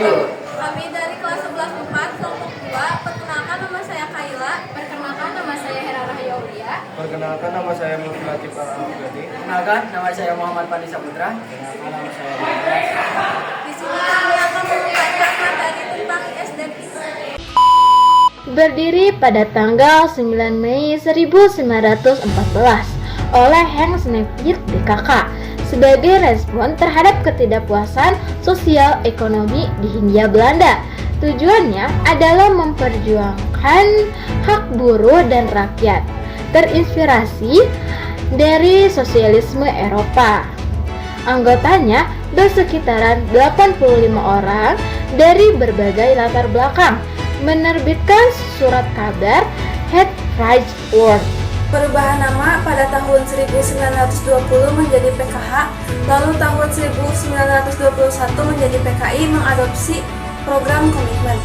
Kami dari kelas 11 4 kelompok 2. Perkenalkan nama saya Kaila. Perkenalkan, nama saya Hera Rahaya Aulia. Perkenalkan, nama saya Mulki Latif Al-Abadi. Perkenalkan, nama saya Muhammad Fandi Saputra. Perkenalkan, nama saya Dimas. Di sini kami akan membacakan materi tentang ISDP. Berdiri pada tanggal 9 Mei 1914 oleh Hans Nevitt DKK sebagai respon terhadap ketidakpuasan sosial ekonomi di Hindia Belanda. Tujuannya adalah memperjuangkan hak buruh dan rakyat, terinspirasi dari sosialisme Eropa. Anggotanya bersekitaran 85 orang dari berbagai latar belakang, menerbitkan surat kabar Het Vrijheidswoord. Perubahan nama pada tahun 1920 menjadi PKH, lalu tahun 1921 menjadi PKI mengadopsi program komitmen.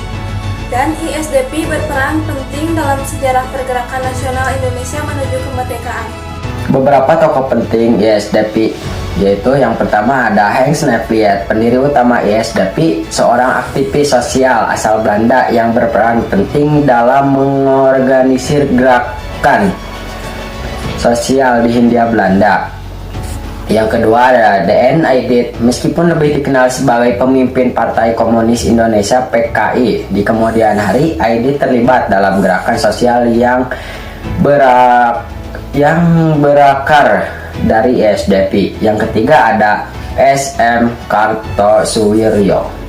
Dan ISDP berperan penting dalam sejarah pergerakan nasional Indonesia menuju kemerdekaan. Beberapa tokoh penting ISDP, yaitu yang pertama ada Hans Nevitt, pendiri utama ISDP, seorang aktivis sosial asal Belanda yang berperan penting dalam mengorganisir gerakan sosial di Hindia Belanda. Yang kedua ada D.N. Aidit, meskipun lebih dikenal sebagai pemimpin Partai Komunis Indonesia PKI. Di kemudian hari, Aidit terlibat dalam gerakan sosial yang berakar dari ISDP. Yang ketiga ada S.M. Kartosuwiryo.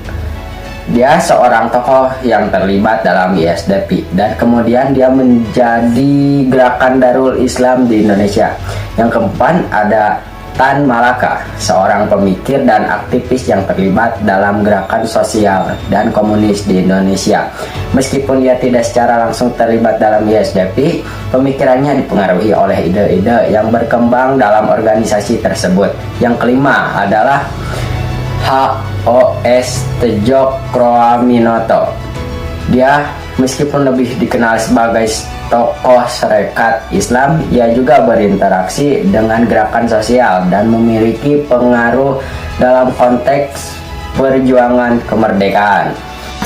Dia seorang tokoh yang terlibat dalam ISDP dan kemudian dia menjadi gerakan Darul Islam di Indonesia. Yang keempat ada Tan Malaka, seorang pemikir dan aktivis yang terlibat dalam gerakan sosial dan komunis di Indonesia. Meskipun dia tidak secara langsung terlibat dalam ISDP, pemikirannya dipengaruhi oleh ide-ide yang berkembang dalam organisasi tersebut. Yang kelima adalah H.O.S. Tedjokroaminoto. Dia meskipun lebih dikenal sebagai tokoh Sarekat Islam, ia juga berinteraksi dengan gerakan sosial dan memiliki pengaruh dalam konteks perjuangan kemerdekaan.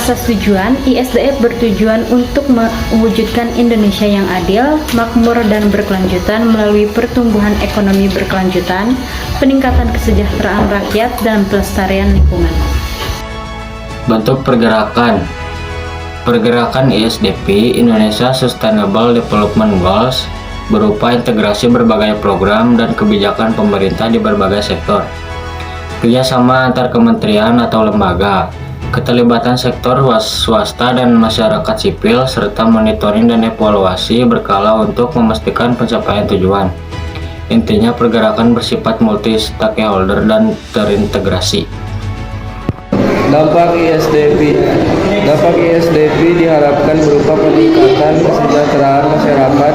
Asas tujuan, ISDF bertujuan untuk mewujudkan Indonesia yang adil, makmur dan berkelanjutan melalui pertumbuhan ekonomi berkelanjutan, peningkatan kesejahteraan rakyat, dan pelestarian lingkungan. Bentuk pergerakan ISDP Indonesia Sustainable Development Goals berupa integrasi berbagai program dan kebijakan pemerintah di berbagai sektor, kerjasama antar kementerian atau lembaga, keterlibatan sektor swasta dan masyarakat sipil, serta monitoring dan evaluasi berkala untuk memastikan pencapaian tujuan. Intinya pergerakan bersifat multi-stakeholder dan terintegrasi. Dampak ISDP diharapkan berupa peningkatan kesejahteraan masyarakat,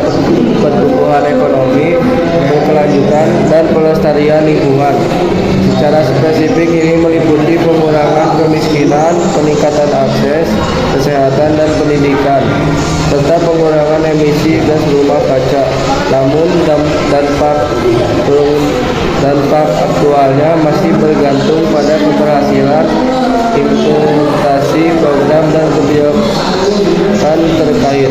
pertumbuhan ekonomi, berkelanjutan, dan pelestarian lingkungan. Secara spesifik ini meliputi pengurangan kemiskinan, peningkatan akses, kesehatan, dan pendidikan, serta pengurangan emisi gas rumah kaca. Namun dampak aktualnya masih bergantung pada keberhasilan implementasi program dan kebijakan terkait.